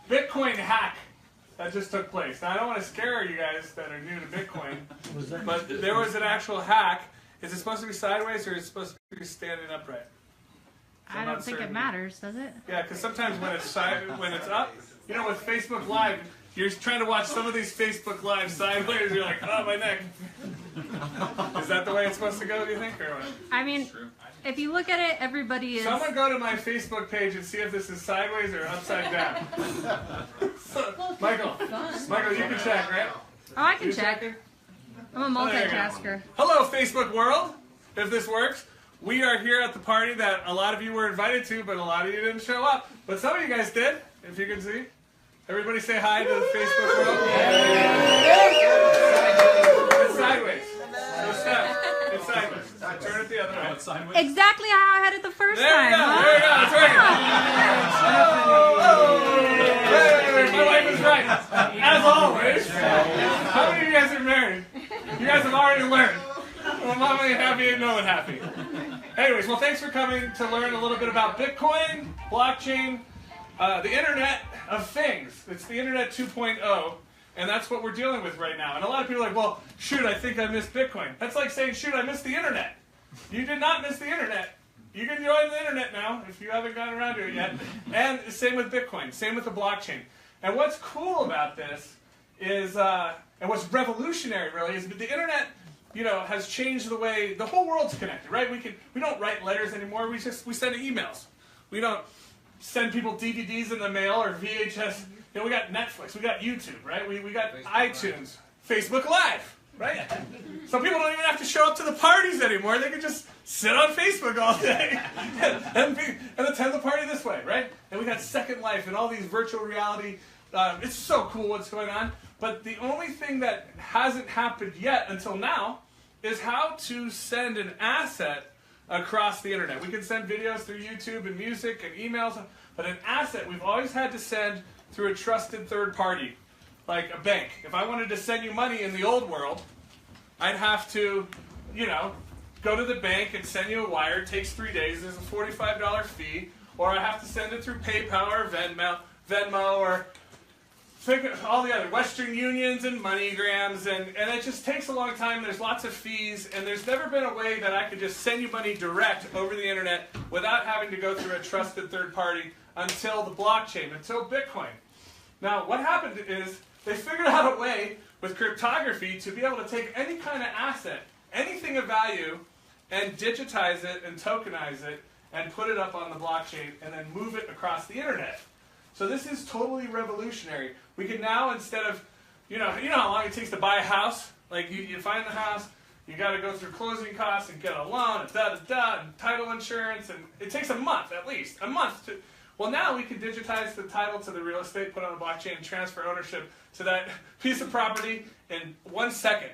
Bitcoin hack that just took place. Now, I don't want to scare you guys that are new to Bitcoin, but there was an actual hack. Is it supposed to be sideways or is it supposed to be standing upright? So I don't think it matters, does it? Yeah, because sometimes when it's up, you know, with Facebook Live, you're trying to watch some of these Facebook Live sideways, you're like, oh, my neck. Is that the way it's supposed to go, do you think, or what? I mean, if you look at it, everybody is... Someone go to my Facebook page and see if this is sideways or upside down. So, Michael, you can check, right? Oh, I can check. I'm a multitasker. Hello, Facebook world, if this works. We are here at the party that a lot of you were invited to, but a lot of you didn't show up. But some of you guys did, if you can see. Everybody say hi to the Facebook world. It's sideways. So step. It's sideways. Turn it the other way. Sideways. Exactly how I had it the first there time. We go. Huh? There we go. That's right. My wife is right. As always. How many of you guys are married? You guys have already learned. Well, mama ain't happy and no one happy. Anyways, well, thanks for coming to learn a little bit about Bitcoin, blockchain, the Internet of Things. It's the Internet 2.0, and that's what we're dealing with right now. And a lot of people are like, well, shoot, I think I missed Bitcoin. That's like saying, shoot, I missed the Internet. You did not miss the Internet. You can join the Internet now if you haven't gotten around to it yet. And same with Bitcoin, same with the blockchain. And what's cool about this is, and what's revolutionary really, is that the Internet, you know, has changed the way the whole world's connected, right? We don't write letters anymore. We send emails. We don't send people DVDs in the mail or VHS. You know, we got Netflix, we got YouTube, right? We got iTunes, Facebook Live, right? So people don't even have to show up to the parties anymore. They can just sit on Facebook all day and attend the party this way, right? And we got Second Life and all these virtual reality. It's so cool what's going on. But the only thing that hasn't happened yet until now is how to send an asset across the internet. We can send videos through YouTube and music and emails, but an asset we've always had to send through a trusted third party, like a bank. If I wanted to send you money in the old world, I'd have to, you know, go to the bank and send you a wire. It takes 3 days. There's a $45 fee. Or I have to send it through PayPal or Venmo or all the other Western Unions and MoneyGrams, and it just takes a long time. There's lots of fees, and there's never been a way that I could just send you money direct over the internet without having to go through a trusted third party until the blockchain, until Bitcoin. Now, what happened is they figured out a way with cryptography to be able to take any kind of asset, anything of value, and digitize it and tokenize it and put it up on the blockchain and then move it across the internet. So this is totally revolutionary. We can now, instead of, you know how long it takes to buy a house? Like you find the house, you got to go through closing costs and get a loan, and and title insurance, and it takes a month at least, a month to. Well, now we can digitize the title to the real estate, put it on the blockchain, and transfer ownership to that piece of property in 1 second.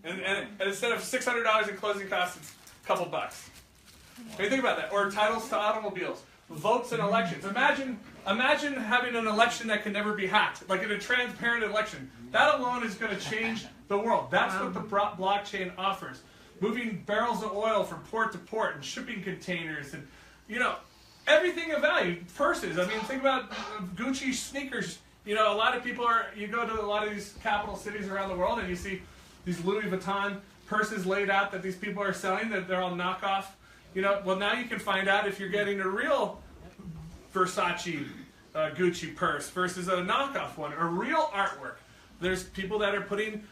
And instead of $600 in closing costs, it's a couple bucks. What do you think about that? Or titles to automobiles, votes in elections. Imagine having an election that can never be hacked, like in a transparent election. That alone is going to change the world. That's what the blockchain offers. Moving barrels of oil from port to port and shipping containers and, you know, everything of value. Purses. I mean, think about Gucci sneakers. You know, a lot of people you go to a lot of these capital cities around the world and you see these Louis Vuitton purses laid out that these people are selling, that they're all knockoff. You know, well, now you can find out if you're getting a real Versace Gucci purse versus a knockoff one, or real artwork. There's people that are putting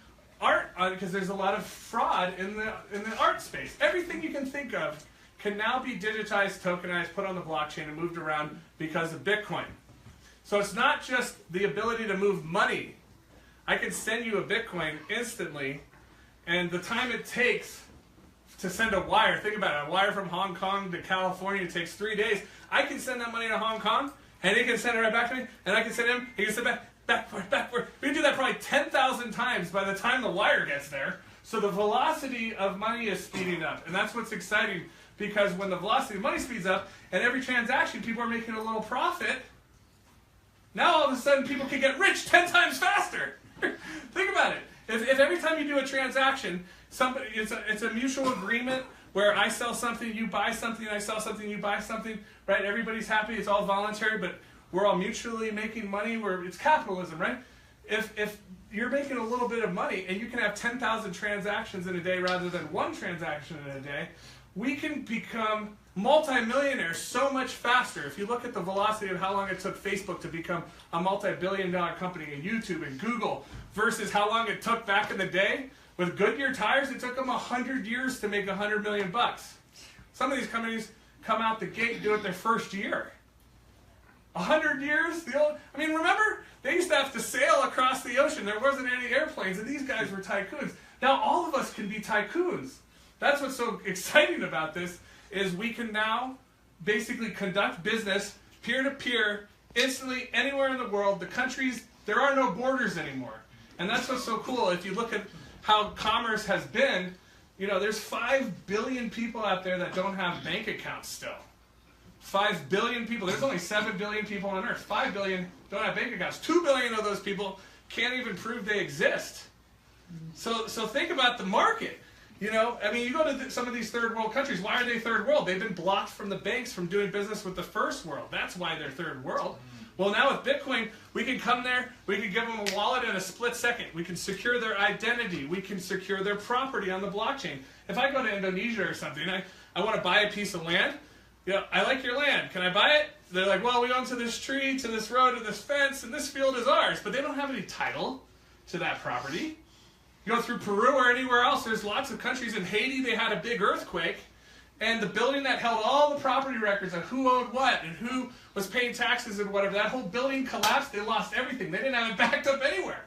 art on because there's a lot of fraud in the art space. Everything you can think of can now be digitized, tokenized, put on the blockchain, and moved around because of Bitcoin. So it's not just the ability to move money. I can send you a Bitcoin instantly, and the time it takes to send a wire, think about it, a wire from Hong Kong to California takes 3 days. I can send that money to Hong Kong, and he can send it right back to me, and I can send him, he can send it backward. We can do that probably 10,000 times by the time the wire gets there. So the velocity of money is speeding up, and that's what's exciting, because when the velocity of money speeds up, and every transaction people are making a little profit, now all of a sudden people can get rich 10 times faster. Think about it. If every time you do a transaction, it's a mutual agreement where I sell something, you buy something, I sell something, you buy something, right? Everybody's happy, it's all voluntary, but we're all mutually making money. It's capitalism, right? If you're making a little bit of money and you can have 10,000 transactions in a day rather than one transaction in a day, we can become multimillionaires so much faster. If you look at the velocity of how long it took Facebook to become a multi-billion-dollar company, and YouTube and Google, versus how long it took back in the day, with Goodyear tires, it took them 100 years to make $100 million bucks. Some of these companies come out the gate and do it their first year. 100 years? Remember? They used to have to sail across the ocean. There wasn't any airplanes, and these guys were tycoons. Now all of us can be tycoons. That's what's so exciting about this, is we can now basically conduct business peer-to-peer, instantly, anywhere in the world. The countries, there are no borders anymore. And that's what's so cool. If you look at how commerce has been, there's 5 billion people out there that don't have bank accounts still. 5 billion people. There's only 7 billion people on Earth. 5 billion don't have bank accounts. 2 billion of those people can't even prove they exist. So think about the market. You go to some of these third world countries. Why are they third world? They've been blocked from the banks from doing business with the first world. That's why they're third world. Well, now with Bitcoin, we can come there, we can give them a wallet in a split second. We can secure their identity. We can secure their property on the blockchain. If I go to Indonesia or something, I want to buy a piece of land. I like your land. Can I buy it? They're like, well, we own to this tree, to this road, to this fence, and this field is ours. But they don't have any title to that property. You go through Peru or anywhere else, there's lots of countries. In Haiti, they had a big earthquake, and the building that held all the property records of who owed what and who was paying taxes and whatever, that whole building collapsed. They lost everything. They didn't have it backed up anywhere.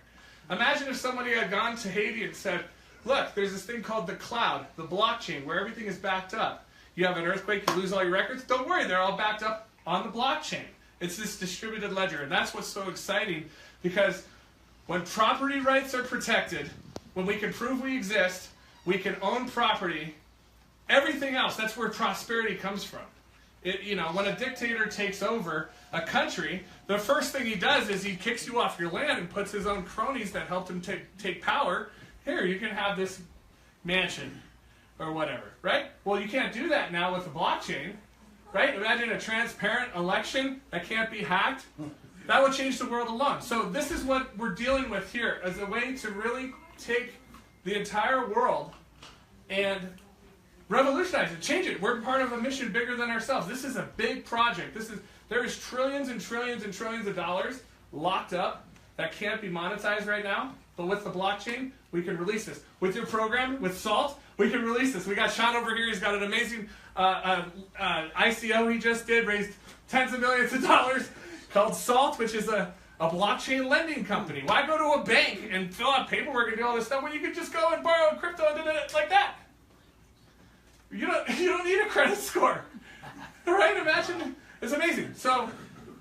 Imagine if somebody had gone to Haiti and said, look, there's this thing called the cloud, the blockchain, where everything is backed up. You have an earthquake, you lose all your records. Don't worry, they're all backed up on the blockchain. It's this distributed ledger, and that's what's so exciting, because when property rights are protected, when we can prove we exist, we can own property, everything else, that's where prosperity comes from. When a dictator takes over a country, the first thing he does is he kicks you off your land and puts his own cronies that helped him take power. Here, you can have this mansion or whatever, right? Well, you can't do that now with the blockchain, right? Imagine a transparent election that can't be hacked. That would change the world alone. So this is what we're dealing with here as a way to really take the entire world and revolutionize it, change it. We're part of a mission bigger than ourselves. This is a big project. There is trillions and trillions and trillions of dollars locked up that can't be monetized right now. But with the blockchain, we can release this. With your program, with Salt, we can release this. We got Sean over here. He's got an amazing ICO he just did, raised tens of millions of dollars, called Salt, which is a blockchain lending company. Why go to a bank and fill out paperwork and do all this stuff when you could just go and borrow crypto and do it like that? You don't need a credit score. Right? Imagine. It's amazing. So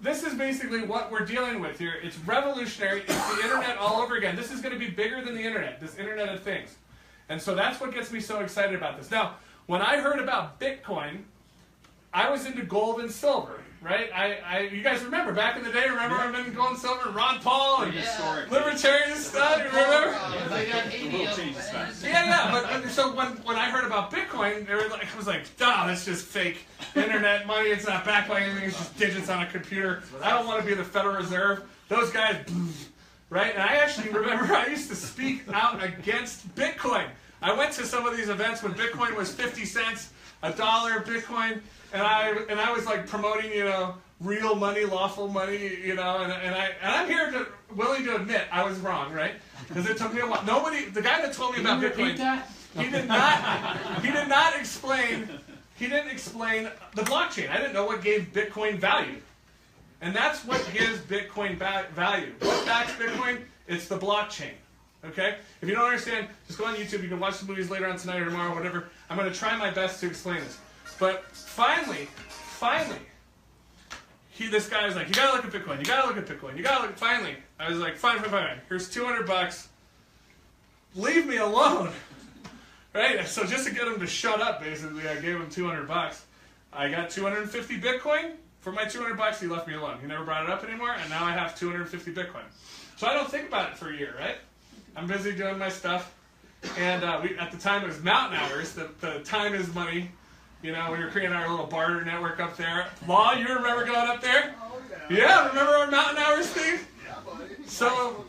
this is basically what we're dealing with here. It's revolutionary. It's the internet all over again. This is going to be bigger than the internet, this Internet of Things. And so that's what gets me so excited about this. Now, when I heard about Bitcoin, I was into gold and silver, right? You guys remember back in the day? Remember I've been gold and silver, and Ron Paul and libertarian stuff. You remember? But so when I heard about Bitcoin, I was like, "Duh, that's just fake internet money. It's not backed by anything. It's just digits on a computer. I don't want to be the Federal Reserve. Those guys." Right? And I actually remember I used to speak out against Bitcoin. I went to some of these events when Bitcoin was 50 cents, $1 Bitcoin, and I was like promoting, real money, lawful money, and I'm here willing to admit I was wrong, right? Because it took me a while. The guy that told me about Bitcoin, he didn't explain the blockchain. I didn't know what gave Bitcoin value. And that's what gives Bitcoin value. What backs Bitcoin? It's the blockchain. Okay? If you don't understand, just go on YouTube. You can watch the movies later on tonight or tomorrow, whatever. I'm going to try my best to explain this. But finally, this guy was like, you got to look at Bitcoin. You got to look at Bitcoin. You got to look. Finally, I was like, fine. Here's $200. Leave me alone. Right? So just to get him to shut up, basically, I gave him $200. I got 250 Bitcoin. For my $200, he left me alone. He never brought it up anymore, and now I have 250 Bitcoin. So I don't think about it for a year, right? I'm busy doing my stuff. And at the time, it was mountain hours. The time is money. We were creating our little barter network up there. Law, you remember going up there? Yeah, remember our mountain hours thing? So,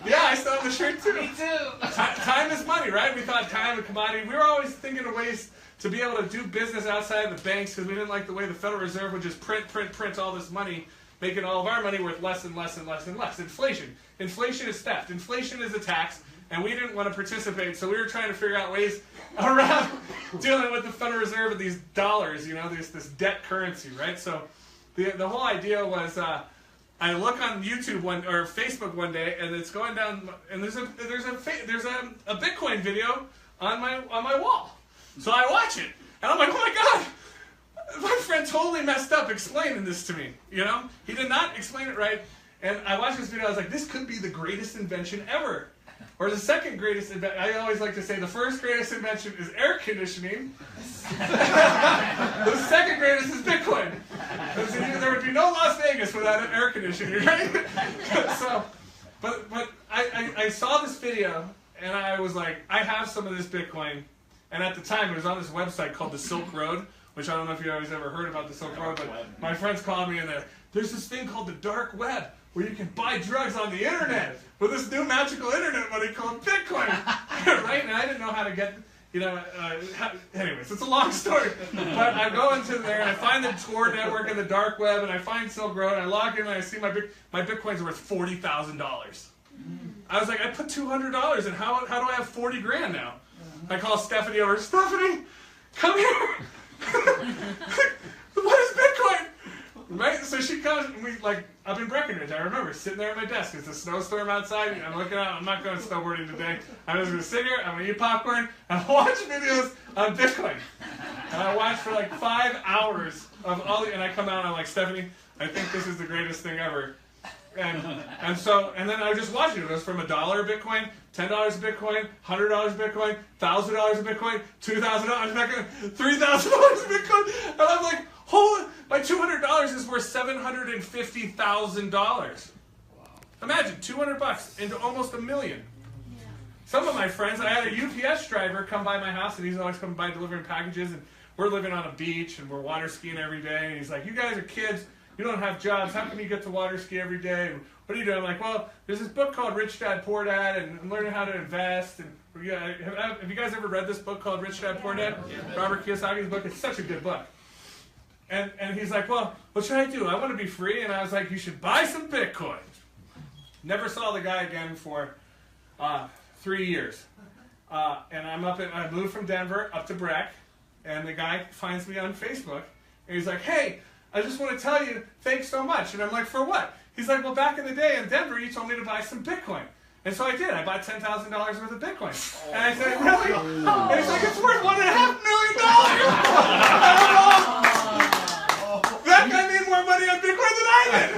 yeah, I still have the shirt too. Me too. Time is money, right? We thought time a commodity. We were always thinking of ways to be able to do business outside of the banks because we didn't like the way the Federal Reserve would just print all this money, making all of our money worth less and less and less and less. Inflation. Inflation is theft. Inflation is a tax, and we didn't want to participate, so we were trying to figure out ways around dealing with the Federal Reserve and these dollars, this debt currency, right? So the whole idea was I look on YouTube or Facebook one day, and it's going down, and there's a Bitcoin video on my wall. So I watch it, and I'm like, oh my God, my friend totally messed up explaining this to me. He did not explain it right, and I watched this video. I was like, this could be the greatest invention ever, or the second greatest invention. I always like to say the first greatest invention is air conditioning. The second greatest is Bitcoin. There would be no Las Vegas without an air conditioning, right? But I saw this video, and I was like, I have some of this Bitcoin. And at the time, it was on this website called the Silk Road, which I don't know if you guys ever heard about the Silk Road, but my friends called me, and there's this thing called the dark web, where you can buy drugs on the internet with this new magical internet money called Bitcoin, right? And I didn't know how to get, anyways, it's a long story. But I go into there, and I find the Tor network and the dark web, and I find Silk Road, and I log in, and I see my Bitcoin's worth $40,000. I was like, I put $200 in, how do I have 40 grand now? I call Stephanie over. Stephanie, come here. What is Bitcoin? Right? So she comes, and up in Breckenridge, I remember sitting there at my desk. It's a snowstorm outside. And I'm looking out. I'm not going snowboarding today. I'm just going to sit here. I'm going to eat popcorn and watch videos on Bitcoin. And I watch for like 5 hours of and I come out and I'm like, Stephanie, I think this is the greatest thing ever. And then I was just watching it. It goes from $1 a Bitcoin, $10 a Bitcoin, $100 a Bitcoin, $1,000 a Bitcoin, $2,000 a Bitcoin, $3,000 a Bitcoin, and I'm like, holy! My $200 is worth $750,000. Wow. Imagine $200 into almost $1 million. Yeah. Some of my friends, I had a UPS driver come by my house, and he's always coming by delivering packages, and we're living on a beach, and we're water skiing every day, and he's like, you guys are kids. You don't have jobs. How can you get to water ski every day? And what are you doing? I'm like, well, there's this book called Rich Dad Poor Dad, and I'm learning how to invest. And have you guys ever read this book called Rich Dad Poor Dad? Yeah. Robert Kiyosaki's book. It's such a good book. And he's like, well, what should I do? I want to be free. And I was like, you should buy some Bitcoin. Never saw the guy again for 3 years. And I moved from Denver up to Breck, and the guy finds me on Facebook, and he's like, hey, I just want to tell you, thanks so much. And I'm like, for what? He's like, well, back in the day in Denver, you told me to buy some Bitcoin. And so I did. I bought $10,000 worth of Bitcoin. And I said, really? And he's like, it's worth $1.5 million. That guy made more money on Bitcoin than I did.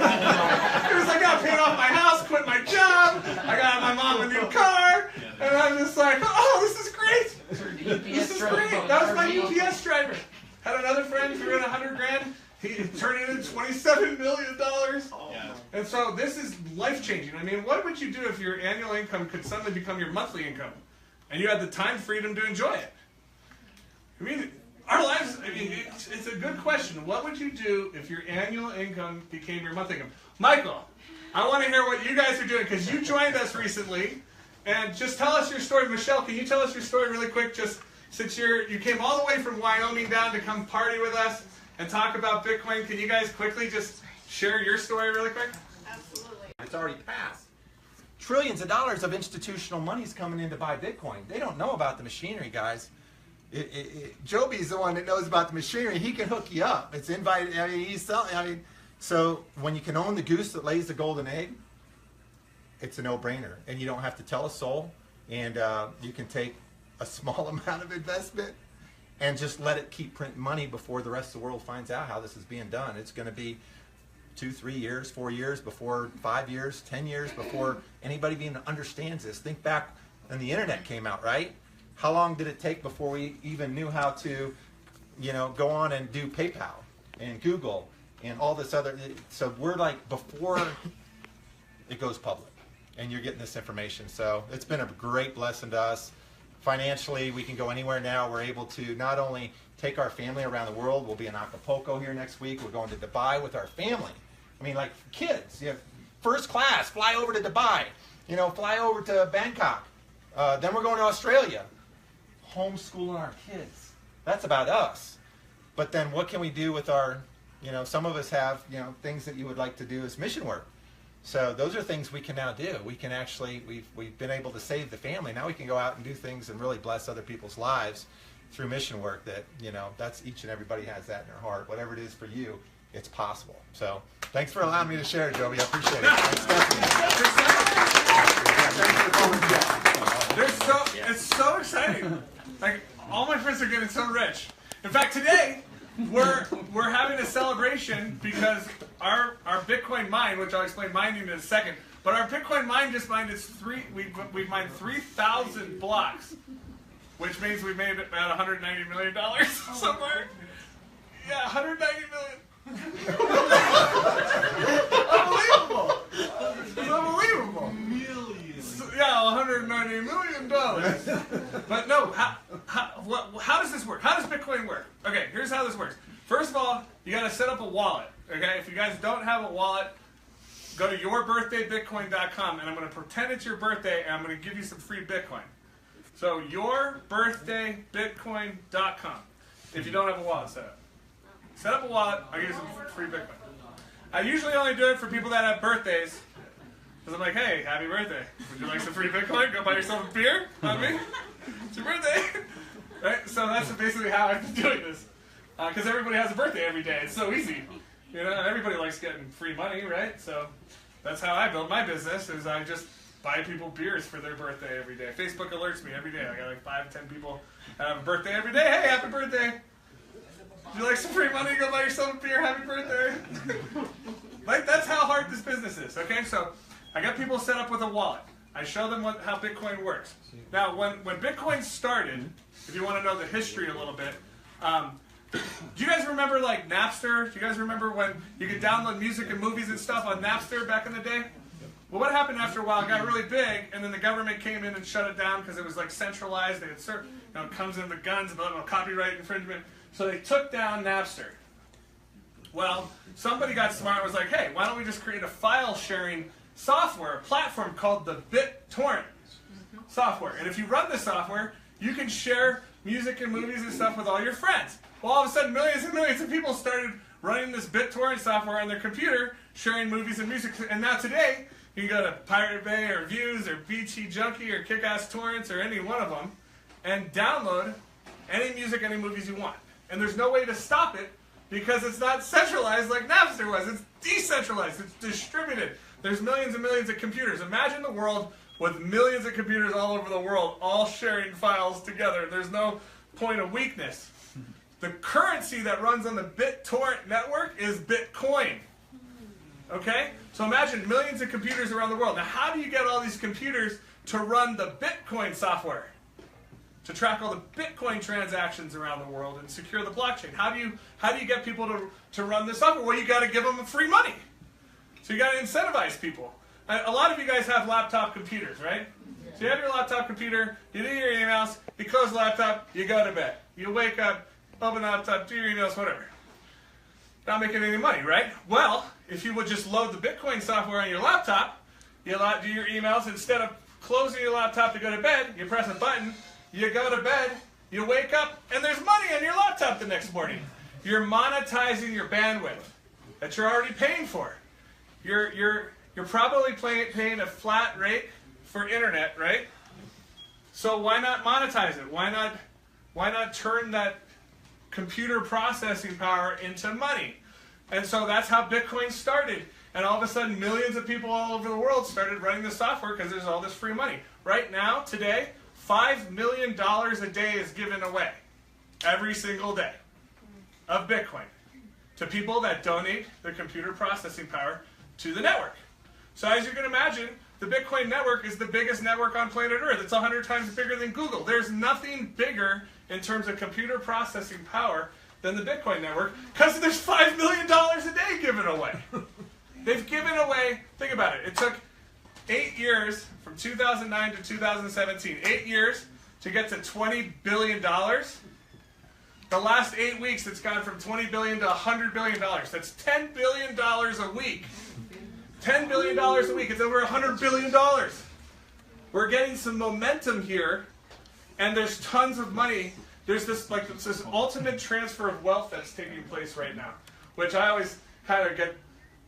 He was like, I paid off my house, quit my job. I got my mom a new car. And I'm just like, oh, this is great. This is great. That was my UPS driver. Had another friend who threw in $100 grand. He turned it into $27 million. Yeah. And so this is life-changing. I mean, what would you do if your annual income could suddenly become your monthly income? And you had the time freedom to enjoy it? I mean, our lives, it's a good question. What would you do if your annual income became your monthly income? Michael, I want to hear what you guys are doing, because you joined us recently. And just tell us your story. Michelle, can you tell us your story really quick? Just since you came all the way from Wyoming down to come party with us and talk about Bitcoin, can you guys quickly just share your story really quick? Absolutely. It's already passed. Trillions of dollars of institutional money is coming in to buy Bitcoin. They don't know about the machinery, guys. Joby's the one that knows about the machinery. He can hook you up. It's invited. He's selling. So when you can own the goose that lays the golden egg, it's a no-brainer, and you don't have to tell a soul, and you can take a small amount of investment and just let it keep printing money before the rest of the world finds out how this is being done. It's going to be 2, 3 years, 4 years before, 5 years, 10 years before anybody even understands this. Think back when the internet came out, right? How long did it take before we even knew how to, go on and do PayPal and Google and all this other? So we're like before it goes public, and you're getting this information. So it's been a great blessing to us. Financially, we can go anywhere now. We're able to not only take our family around the world. We'll be in Acapulco here next week. We're going to Dubai with our family. I mean, like kids, you have first class, fly over to Dubai, fly over to Bangkok. Then we're going to Australia. Homeschooling our kids. That's about us. But then what can we do with our, some of us have, things that you would like to do as mission work. So those are things we can now do. We can actually, we've been able to save the family. Now we can go out and do things and really bless other people's lives through mission work that, that's each and everybody has that in their heart. Whatever it is for you, it's possible. So thanks for allowing me to share, Joby. I appreciate it. Thanks, Stephanie. It's so exciting. Like, all my friends are getting so rich. In fact, today, we're having a celebration because our Bitcoin mine, which I'll explain mining in a second, but our Bitcoin mine just mined we've mined 3,000 blocks, which means we made about $190 million somewhere. Yeah, $190 million. Unbelievable! It's unbelievable. Millions. Yeah, $190 million. But no, how does this work? How does Bitcoin work? Okay, here's how this works. First of all, you got to set up a wallet. Okay, if you guys don't have a wallet, go to yourbirthdaybitcoin.com, and I'm going to pretend it's your birthday, and I'm going to give you some free Bitcoin. So yourbirthdaybitcoin.com. If you don't have a wallet set up. Set up a wallet, I'll give you some free Bitcoin. I usually only do it for people that have birthdays, because I'm like, hey, happy birthday. Would you like some free Bitcoin? Go buy yourself a beer, not me. It's your birthday. Right? So that's basically how I've been doing this. Because everybody has a birthday every day. It's so easy. Everybody likes getting free money, right? So that's how I build my business, is I just buy people beers for their birthday every day. Facebook alerts me every day. I got like 5, 10 people that have a birthday every day. Hey, happy birthday. Would you like some free money? Go buy yourself a beer. Happy birthday. Like, that's how hard this business is. Okay, so I got people set up with a wallet. I show them how Bitcoin works. Now, when Bitcoin started, if you want to know the history a little bit, do you guys remember like Napster? Do you guys remember when you could download music and movies and stuff on Napster back in the day? Well, what happened after a while? It got really big, and then the government came in and shut it down because it was like centralized. They had it comes in with guns and copyright infringement. So they took down Napster. Well, somebody got smart and was like, hey, why don't we just create a file sharing software, a platform called the BitTorrent software. And if you run the software, you can share music and movies and stuff with all your friends. Well, all of a sudden, millions and millions of people started running this BitTorrent software on their computer, sharing movies and music. And now today, you can go to Pirate Bay or Views or Beachy Junkie or Kick-Ass Torrents or any one of them and download any music, any movies you want. And there's no way to stop it because it's not centralized like Napster was. It's decentralized. It's distributed. There's millions and millions of computers. Imagine the world with millions of computers all over the world all sharing files together. There's no point of weakness. The currency that runs on the BitTorrent network is Bitcoin. Okay? So imagine millions of computers around the world. Now, how do you get all these computers to run the Bitcoin software? To track all the Bitcoin transactions around the world and secure the blockchain. How do you get people to run this software? Well, you got to give them free money. So you got to incentivize people. A lot of you guys have laptop computers, right? So you have your laptop computer, you do your emails, you close the laptop, you go to bed. You wake up, open the laptop, do your emails, whatever. Not making any money, right? Well, if you would just load the Bitcoin software on your laptop, you do your emails, instead of closing your laptop to go to bed, you press a button, you go to bed, you wake up, and there's money on your laptop the next morning. You're monetizing your bandwidth that you're already paying for. You're probably paying a flat rate for internet, right? So why not monetize it? Why not turn that computer processing power into money? And so that's how Bitcoin started. And all of a sudden, millions of people all over the world started running the software because there's all this free money. Right now, today, $5 million a day is given away every single day of Bitcoin to people that donate their computer processing power to the network. So as you can imagine, the Bitcoin network is the biggest network on planet Earth. It's 100 times bigger than Google. There's nothing bigger in terms of computer processing power than the Bitcoin network because there's $5 million a day given away. They've given away, think about it, it took 8 years from 2009 to 2017, 8 years to get to $20 billion. The last 8 weeks, it's gone from $20 billion to $100 billion. That's $10 billion a week. $10 billion a week. It's over $100 billion. We're getting some momentum here, and there's tons of money. There's this ultimate transfer of wealth that's taking place right now, which I always kind of get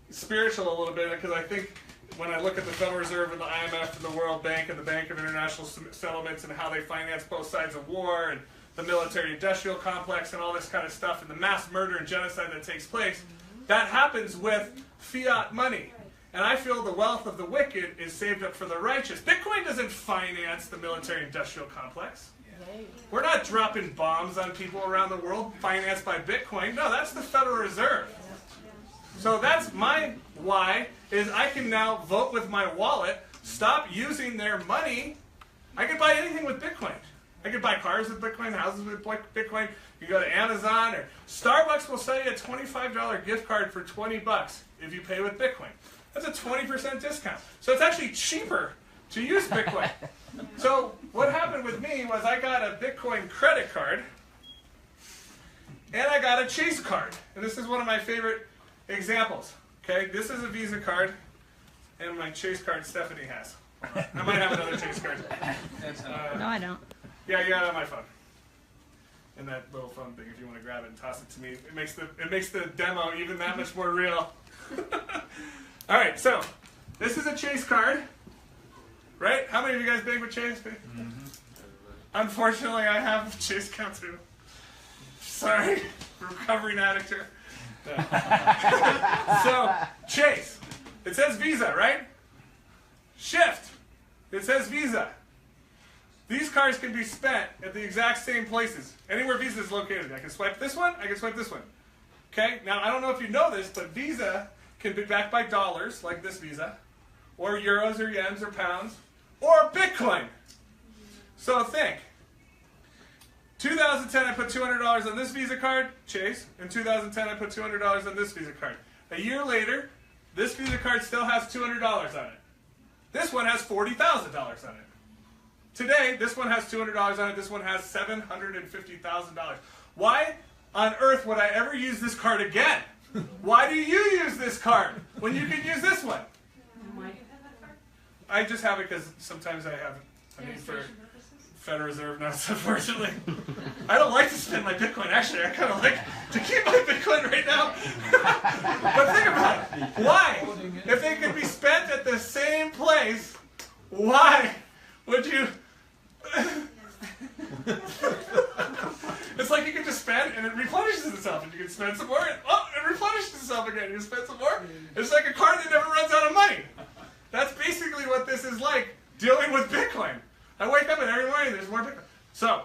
spiritual a little bit, because I think when I look at the Federal Reserve and the IMF and the World Bank and the Bank of International Settlements and how they finance both sides of war and the military-industrial complex and all this kind of stuff and the mass murder and genocide that takes place, that happens with fiat money. And I feel the wealth of the wicked is saved up for the righteous. Bitcoin doesn't finance the military-industrial complex. We're not dropping bombs on people around the world financed by Bitcoin. No, that's the Federal Reserve. So that's my why, is I can now vote with my wallet, stop using their money. I can buy anything with Bitcoin. I can buy cars with Bitcoin, houses with Bitcoin. You go to Amazon, or Starbucks will sell you a $25 gift card for $20 if you pay with Bitcoin. That's a 20% discount. So it's actually cheaper to use Bitcoin. So what happened with me was I got a Bitcoin credit card, and I got a Chase card. And this is one of my favorite examples. Okay, this is a Visa card, and my Chase card Stephanie has. I might have another Chase card. No, I don't. Yeah, you got it on my phone. And that little phone thing, if you want to grab it and toss it to me, it makes the demo even that much more real. All right, so this is a Chase card, right? How many of you guys bank with Chase? Mm-hmm. Unfortunately, I have a Chase account too. Sorry, recovering addict here. So, Chase, it says Visa, right? Shift, it says Visa. These cards can be spent at the exact same places, anywhere Visa is located. I can swipe this one, I can swipe this one. Okay, now I don't know if you know this, but Visa can be backed by dollars, like this Visa, or euros or yens or pounds, or Bitcoin. So think. 2010, I put $200 on this Visa card, Chase. In 2010, I put $200 on this Visa card. A year later, this Visa card still has $200 on it. This one has $40,000 on it. Today, this one has $200 on it. This one has $750,000. Why on earth would I ever use this card again? Why do you use this card when you can use this one? I just have it because sometimes I have a need for Federal Reserve notes, unfortunately. I don't like to spend my Bitcoin. Actually, I kind of like to keep my Bitcoin right now. But think about it. Why? If they could be spent at the same place, why would you... It's like you can just spend and it replenishes itself, and you can spend some more and it replenishes itself again. You spend some more. It's like a card that never runs out of money. That's basically what this is like dealing with Bitcoin. I wake up and every morning there's more Bitcoin. So,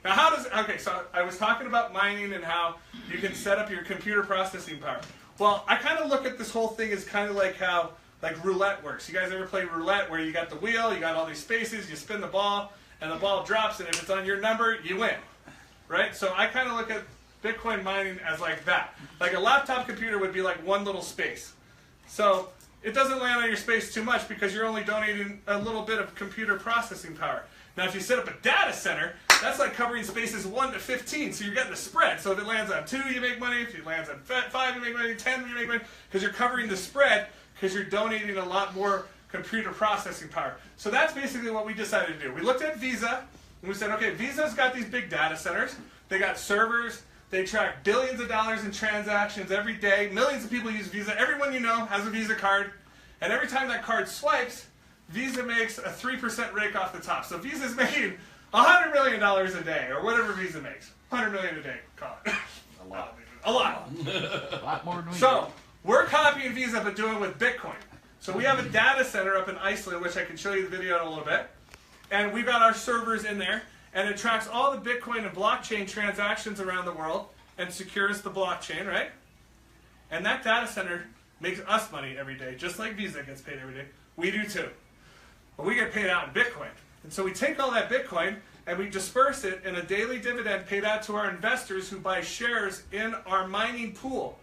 now how does, okay, so I was talking about mining and how you can set up your computer processing power. Well, I kind of look at this whole thing as kind of like how roulette works. You guys ever play roulette where you got the wheel, you got all these spaces, you spin the ball, and the ball drops, and if it's on your number, you win. Right? So I kind of look at Bitcoin mining as like that. Like a laptop computer would be like one little space. So it doesn't land on your space too much because you're only donating a little bit of computer processing power. Now if you set up a data center, that's like covering spaces 1 to 15, so you're getting the spread. So if it lands on 2, you make money. If it lands on 5, you make money. 10, you make money. Because you're covering the spread because you're donating a lot more computer processing power. So that's basically what we decided to do. We looked at Visa, and we said, okay, Visa's got these big data centers. They got servers. They track billions of dollars in transactions every day. Millions of people use Visa. Everyone you know has a Visa card. And every time that card swipes, Visa makes a 3% rake off the top. So Visa's making $100 million a day, or whatever Visa makes. $100 million a day, call it. A lot. A lot. A lot more than we do. So we're copying Visa, but doing it with Bitcoin. So we have a data center up in Iceland, which I can show you the video in a little bit. And we've got our servers in there, and it tracks all the Bitcoin and blockchain transactions around the world and secures the blockchain, right? And that data center makes us money every day, just like Visa gets paid every day. We do too. But we get paid out in Bitcoin. And so we take all that Bitcoin and we disperse it in a daily dividend paid out to our investors who buy shares in our mining pool.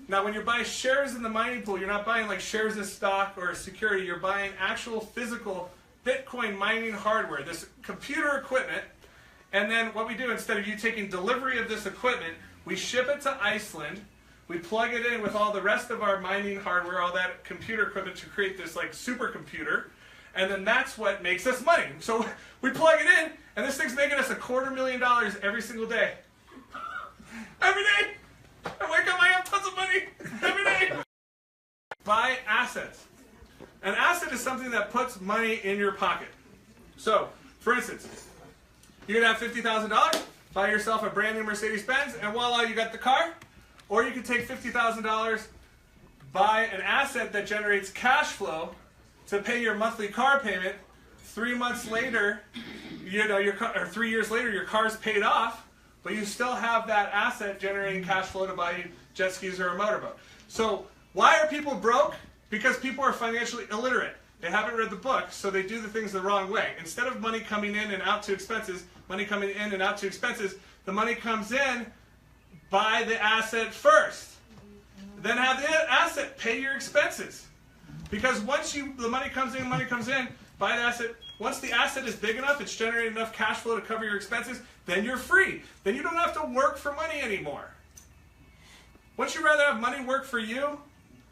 Now, when you buy shares in the mining pool, you're not buying like shares of stock or a security. You're buying actual physical Bitcoin mining hardware, this computer equipment. And then what we do, instead of you taking delivery of this equipment, we ship it to Iceland. We plug it in with all the rest of our mining hardware, all that computer equipment to create this like supercomputer. And then that's what makes us money. So we plug it in, and this thing's making us $250,000 every single day. Every day! I wake up, I have tons of money every day. Buy assets. An asset is something that puts money in your pocket. So, for instance, you could have $50,000, buy yourself a brand new Mercedes-Benz, and voila, you got the car. Or you could take $50,000, buy an asset that generates cash flow to pay your monthly car payment. 3 months later, or 3 years later, your car's paid off, but you still have that asset generating cash flow to buy jet skis or a motorboat. So why are people broke? Because people are financially illiterate. They haven't read the book, so they do the things the wrong way. Instead of money coming in and out to expenses, the money comes in, buy the asset first. Then have the asset pay your expenses. Because once the money comes in, buy the asset. Once the asset is big enough, it's generating enough cash flow to cover your expenses, then you're free. Then you don't have to work for money anymore. Wouldn't you rather have money work for you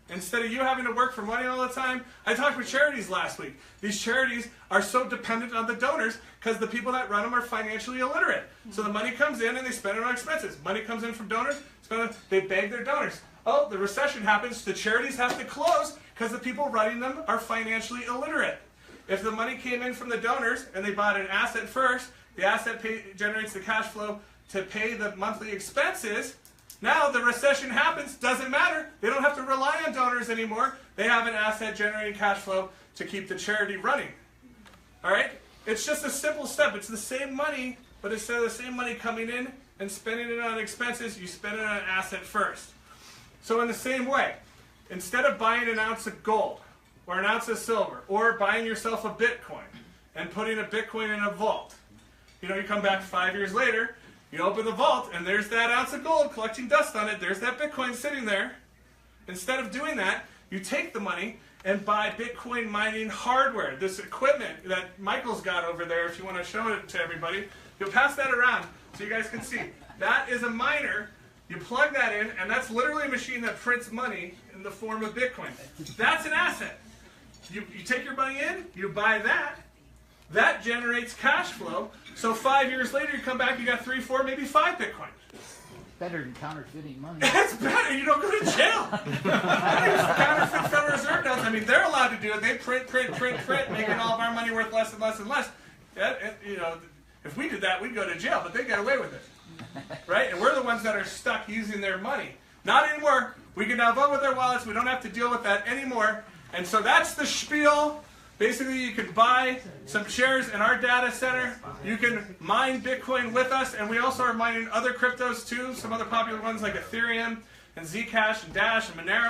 instead of you having to work for money all the time? I talked with charities last week. These charities are so dependent on the donors because the people that run them are financially illiterate. So the money comes in and they spend it on expenses. Money comes in from donors, they beg their donors. Oh, the recession happens, the charities have to close because the people running them are financially illiterate. If the money came in from the donors and they bought an asset first, the asset generates the cash flow to pay the monthly expenses. Now the recession happens, doesn't matter. They don't have to rely on donors anymore. They have an asset generating cash flow to keep the charity running. All right? It's just a simple step. It's the same money, but instead of the same money coming in and spending it on expenses, you spend it on an asset first. So in the same way, instead of buying an ounce of gold or an ounce of silver or buying yourself a Bitcoin and putting a Bitcoin in a vault, you come back 5 years later, you open the vault, and there's that ounce of gold collecting dust on it. There's that Bitcoin sitting there. Instead of doing that, you take the money and buy Bitcoin mining hardware, this equipment that Michael's got over there. If you want to show it to everybody, you'll pass that around so you guys can see. That is a miner. You plug that in, and that's literally a machine that prints money in the form of Bitcoin. That's an asset. You take your money in, you buy that. That generates cash flow. So 5 years later, you come back, you got 3, 4, maybe 5 Bitcoin. Better than counterfeiting money. It's better. You don't go to jail. Counterfeit Federal Reserve notes. I mean, they're allowed to do it. They print, making all of our money worth less and less and less. If we did that, we'd go to jail, but they get away with it. Right? And we're the ones that are stuck using their money. Not anymore. We can now vote with our wallets. We don't have to deal with that anymore. And so that's the spiel. Basically, you can buy some shares in our data center. You can mine Bitcoin with us, and we also are mining other cryptos too, some other popular ones like Ethereum and Zcash and Dash and Monero.